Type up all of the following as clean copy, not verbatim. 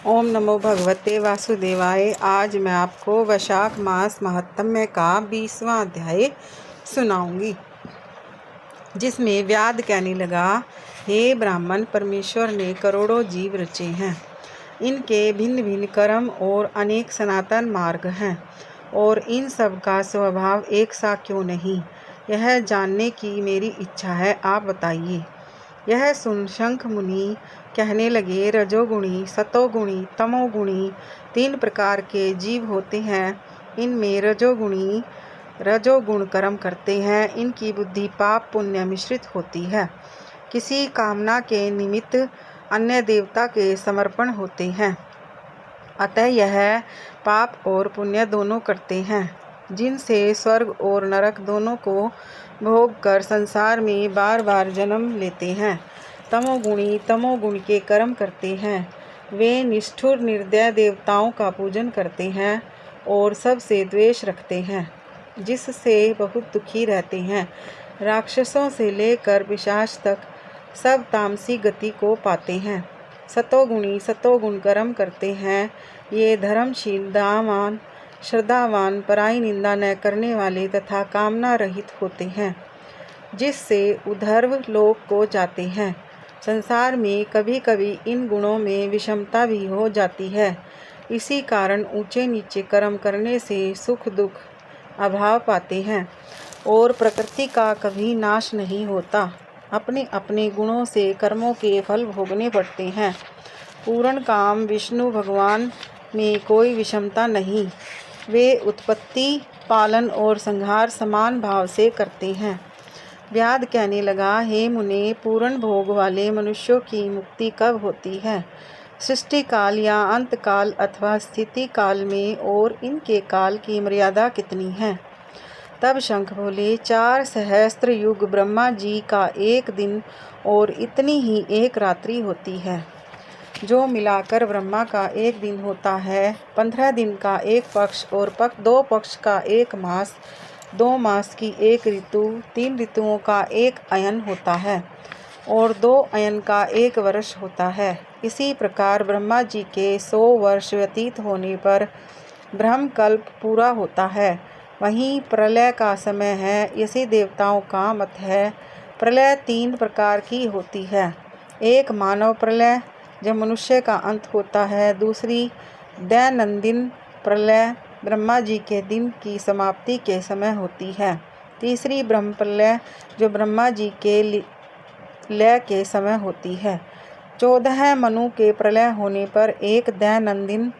ओम नमो भगवते वासुदेवाय। आज मैं आपको वैशाख मास महात्म्य का 20वां अध्याय सुनाऊंगी, जिसमें व्याध कहने लगा, हे ब्राह्मण, परमेश्वर ने करोड़ों जीव रचे हैं। इनके भिन्न भिन्न कर्म और अनेक सनातन मार्ग हैं, और इन सब का स्वभाव एक सा क्यों नहीं, यह जानने की मेरी इच्छा है। आप बताइए। यह सुन शंख मुनि कहने लगे, रजोगुणी, सतोगुणी, तमोगुणी 3 प्रकार के जीव होते हैं। इनमें रजोगुण कर्म करते हैं। इनकी बुद्धि पाप पुण्य मिश्रित होती है। किसी कामना के निमित्त अन्य देवता के समर्पण होते हैं। अतः यह पाप और पुण्य दोनों करते हैं, जिनसे स्वर्ग और नरक दोनों को भोग कर संसार में बार बार जन्म लेते हैं। तमोगुण के कर्म करते हैं। वे निष्ठुर निर्दय देवताओं का पूजन करते हैं और सबसे द्वेष रखते हैं, जिससे बहुत दुखी रहते हैं। राक्षसों से लेकर पिशाच तक सब तामसी गति को पाते हैं। सतोगुण कर्म करते हैं। ये धर्मशील, दानवान, श्रद्धावान, पराई निंदा न करने वाले तथा कामना रहित होते हैं, जिससे ऊर्ध्व लोक को जाते हैं। संसार में कभी कभी इन गुणों में विषमता भी हो जाती है। इसी कारण ऊंचे नीचे कर्म करने से सुख दुख अभाव पाते हैं, और प्रकृति का कभी नाश नहीं होता। अपने अपने गुणों से कर्मों के फल भोगने पड़ते हैं। पूर्ण काम विष्णु भगवान में कोई विषमता नहीं। वे उत्पत्ति, पालन और संहार समान भाव से करते हैं। व्याध कहने लगा, हे मुने, पूर्ण भोग वाले मनुष्यों की मुक्ति कब होती है? सृष्टि काल या अंत काल अथवा स्थिति काल में, और इनके काल की मर्यादा कितनी है? तब शंख बोले, 4 सहस्त्र युग ब्रह्मा जी का एक दिन और इतनी ही एक रात्रि होती है, जो मिलाकर ब्रह्मा का एक दिन होता है। 15 दिन का एक पक्ष और 2 पक्ष का एक मास, 2 मास की एक ऋतु, 3 ऋतुओं का एक अयन होता है, और 2 अयन का एक वर्ष होता है। इसी प्रकार ब्रह्मा जी के 100 वर्ष व्यतीत होने पर ब्रह्मकल्प पूरा होता है। वहीं प्रलय का समय है। इसी देवताओं का मत है। प्रलय 3 प्रकार की होती है। एक मानव प्रलय, जब मनुष्य का अंत होता है। दूसरी दैनंदिन प्रलय, ब्रह्मा जी के दिन की समाप्ति के समय होती है। तीसरी ब्रह्म प्रलय, जो ब्रह्मा जी के लय के समय होती है। 14 मनु के प्रलय होने पर एक दैनंदिन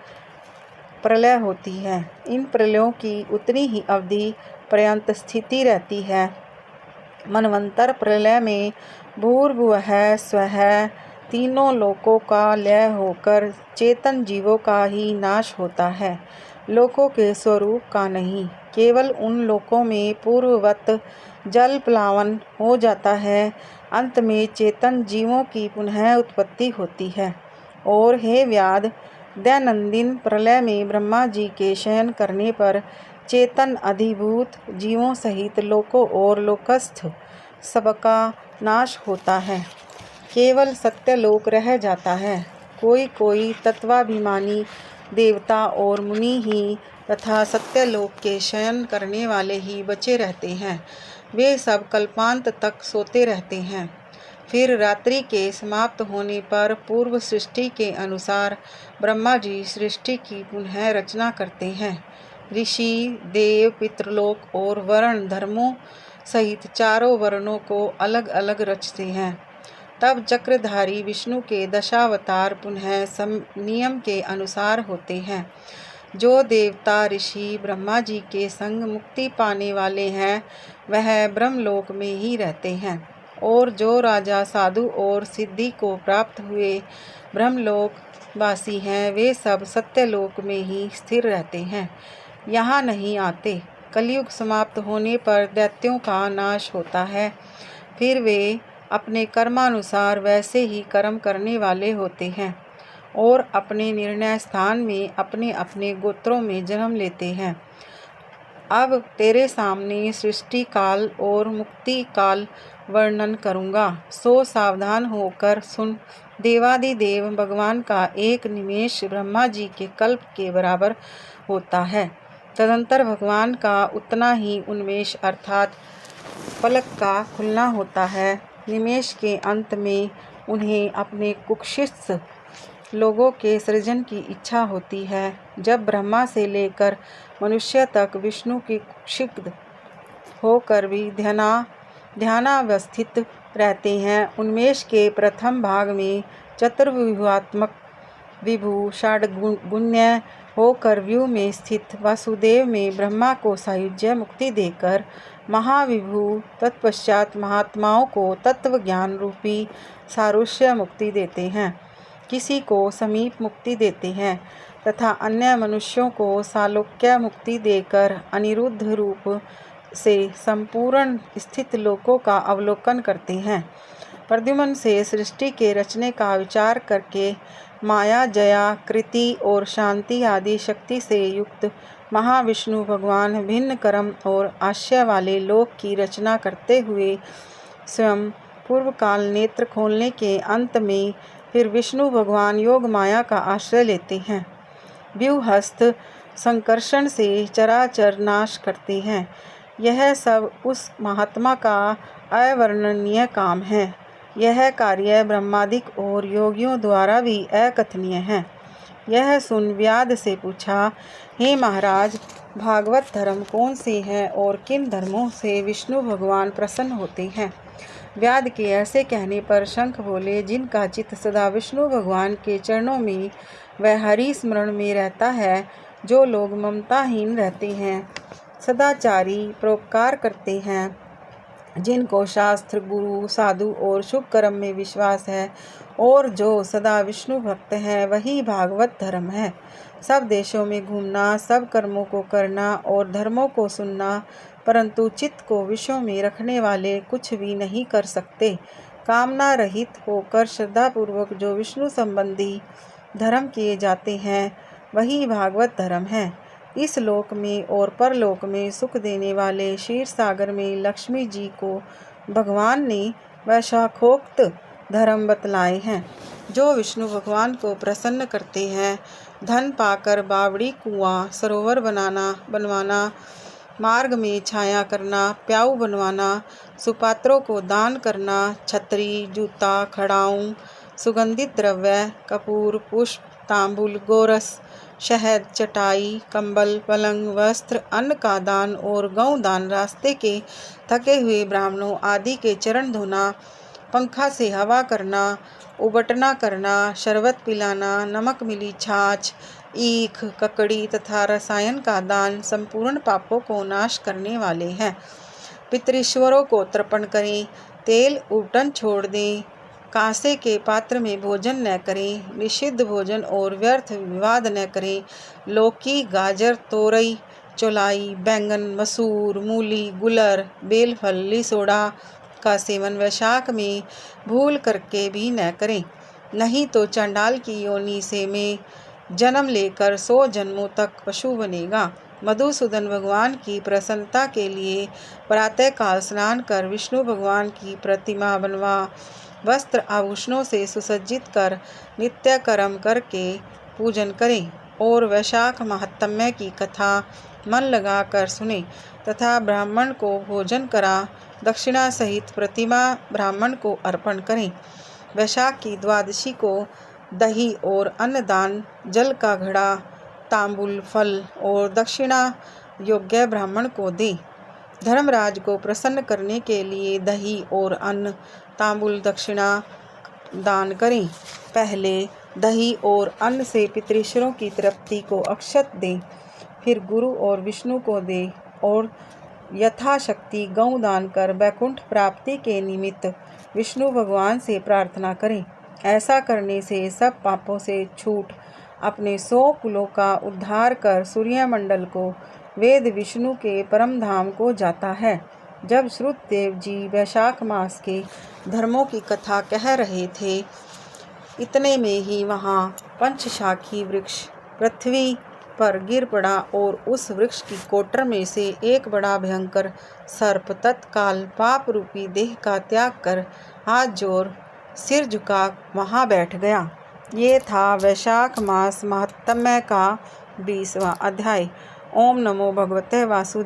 प्रलय होती है। इन प्रलयों की उतनी ही अवधि पर्यंत स्थिति रहती है। मनवंतर प्रलय में भूर्भुवः स्वः तीनों लोकों का लय होकर चेतन जीवों का ही नाश होता है, लोकों के स्वरूप का नहीं। केवल उन लोकों में पूर्ववत जल प्लावन हो जाता है। अंत में चेतन जीवों की पुनः उत्पत्ति होती है। और हे व्याध, दैनंदिन प्रलय में ब्रह्मा जी के शयन करने पर चेतन अधिभूत जीवों सहित लोकों और लोकस्थ सबका नाश होता है। केवल सत्यलोक रह जाता है। कोई कोई तत्वाभिमानी देवता और मुनि ही तथा सत्यलोक के शयन करने वाले ही बचे रहते हैं। वे सब कल्पांत तक सोते रहते हैं। फिर रात्रि के समाप्त होने पर पूर्व सृष्टि के अनुसार ब्रह्मा जी सृष्टि की पुनः रचना करते हैं। ऋषि, देव, पितृलोक और वर्ण धर्मों सहित 4 वर्णों को अलग अलग रचते हैं। तब चक्रधारी विष्णु के दशावतार पुनः नियम के अनुसार होते हैं। जो देवता ऋषि ब्रह्मा जी के संग मुक्ति पाने वाले हैं, वह ब्रह्मलोक में ही रहते हैं। और जो राजा, साधु और सिद्धि को प्राप्त हुए ब्रह्मलोक वासी हैं, वे सब सत्यलोक में ही स्थिर रहते हैं, यहाँ नहीं आते। कलयुग समाप्त होने पर दैत्यों का नाश होता है। फिर वे अपने कर्मानुसार वैसे ही कर्म करने वाले होते हैं, और अपने निर्णय स्थान में अपने अपने गोत्रों में जन्म लेते हैं। अब तेरे सामने सृष्टि काल और मुक्ति काल वर्णन करूँगा, सो सावधान होकर सुन। देवादिदेव भगवान का एक निमेष ब्रह्मा जी के कल्प के बराबर होता है। तदंतर भगवान का उतना ही उन्मेष अर्थात पलक का खुलना होता है। निमेष के अंत में उन्हें अपने कुक्षिस्थ लोगों के सृजन की इच्छा होती है। जब ब्रह्मा से लेकर मनुष्य तक विष्णु की कुक्षित होकर भी ध्यानावस्थित रहते हैं। उन्मेष के प्रथम भाग में चतुर्व्यूहात्मक विभु षाड्गुण्य होकर व्यूह में स्थित वासुदेव में ब्रह्मा को सायुज्य मुक्ति देकर महाविभु तत्पश्चात महात्माओं को तत्व ज्ञान रूपी सारुष्य मुक्ति देते हैं, किसी को समीप मुक्ति देते हैं तथा अन्य मनुष्यों को सालोक्य मुक्ति देकर अनिरुद्ध रूप से संपूर्ण स्थित लोकों का अवलोकन करते हैं। प्रद्युम्न से सृष्टि के रचने का विचार करके माया, जया, कृति और शांति आदि शक्ति से युक्त महाविष्णु भगवान भिन्न कर्म और आशय वाले लोक की रचना करते हुए स्वयं पूर्व काल नेत्र खोलने के अंत में फिर विष्णु भगवान योग माया का आश्रय लेते हैं। व्यूहस्थ संकर्षण से चराचर नाश करते हैं। यह सब उस महात्मा का अवर्णनीय काम है। यह कार्य ब्रह्मादिक और योगियों द्वारा भी अकथनीय है। यह सुन व्याध से पूछा, हे महाराज, भागवत धर्म कौन से हैं और किन धर्मों से विष्णु भगवान प्रसन्न होते हैं? व्याध के ऐसे कहने पर शंख बोले, जिनका चित्त सदा विष्णु भगवान के चरणों में व हरि स्मरण में रहता है, जो लोग ममताहीन रहते हैं, सदाचारी, परोपकार करते हैं, जिनको शास्त्र, गुरु, साधु और शुभ कर्म में विश्वास है और जो सदा विष्णु भक्त हैं, वही भागवत धर्म है। सब देशों में घूमना, सब कर्मों को करना और धर्मों को सुनना, परंतु चित्त को विषयों में रखने वाले कुछ भी नहीं कर सकते। कामना रहित होकर श्रद्धापूर्वक जो विष्णु संबंधी धर्म किए जाते हैं, वही भागवत धर्म है। इस लोक में और परलोक में सुख देने वाले क्षीर सागर में लक्ष्मी जी को भगवान ने वैशाखोक्त धर्म बतलाए हैं, जो विष्णु भगवान को प्रसन्न करते हैं। धन पाकर बावड़ी, कुआं, सरोवर बनवाना, मार्ग में छाया करना, प्याऊ बनवाना, सुपात्रों को दान करना, छतरी, जूता, खड़ाऊं, सुगंधित द्रव्य, कपूर, पुष्प, तांबुल, गोरस, शहद, चटाई, कंबल, पलंग, वस्त्र, अन्न का दान और गौ दान, रास्ते के थके हुए ब्राह्मणों आदि के चरण धोना, पंखा से हवा करना, उबटना करना, शरबत पिलाना, नमक मिली छाछ, ईख, ककड़ी तथा रसायन का दान संपूर्ण पापों को नाश करने वाले हैं। पितृश्वरों को तर्पण करें, तेल उबटन छोड़ दें, कांसे के पात्र में भोजन न करें, निषिद्ध भोजन और व्यर्थ विवाद न करें। लौकी, गाजर, तोरई, चौलाई, बैंगन, मसूर, मूली, गुलर, बेलफल, लिसोड़ा का सेवन वैशाख में भूल करके भी न करें, नहीं तो चंडाल की योनि से में जन्म लेकर 100 जन्मों तक पशु बनेगा। मधुसूदन भगवान की प्रसन्नता के लिए प्रातःकाल स्नान कर विष्णु भगवान की प्रतिमा बनवा वस्त्र आभूषणों से सुसज्जित कर नित्य कर्म करके पूजन करें और वैशाख महात्म्य की कथा मन लगाकर सुने तथा ब्राह्मण को भोजन करा दक्षिणा सहित प्रतिमा ब्राह्मण को अर्पण करें। वैशाख की द्वादशी को दही और अन्नदान, जल का घड़ा, तांबुल, फल और दक्षिणा योग्य ब्राह्मण को दें। धर्मराज को प्रसन्न करने के लिए दही और अन्न, तांबुल, दक्षिणा दान करें। पहले दही और अन्न से पितृश्वरों की तृप्ति को अक्षत दें, फिर गुरु और विष्णु को दें और यथाशक्ति गौ दान कर वैकुंठ प्राप्ति के निमित्त विष्णु भगवान से प्रार्थना करें। ऐसा करने से सब पापों से छूट अपने 100 कुलों का उद्धार कर सूर्यमंडल को वेद विष्णु के परम धाम को जाता है। जब श्रुतदेव जी वैशाख मास के धर्मों की कथा कह रहे थे, इतने में ही वहाँ पंचशाखी वृक्ष, पृथ्वी, पर गिर पड़ा और उस वृक्ष की कोटर में से एक बड़ा भयंकर सर्प तत्काल पाप रूपी देह का त्याग कर हाथ जोड़ सिर झुका वहाँ बैठ गया। ये था वैशाख मास महात्म्य का 20वां अध्याय। ओम नमो भगवते वासुदेव।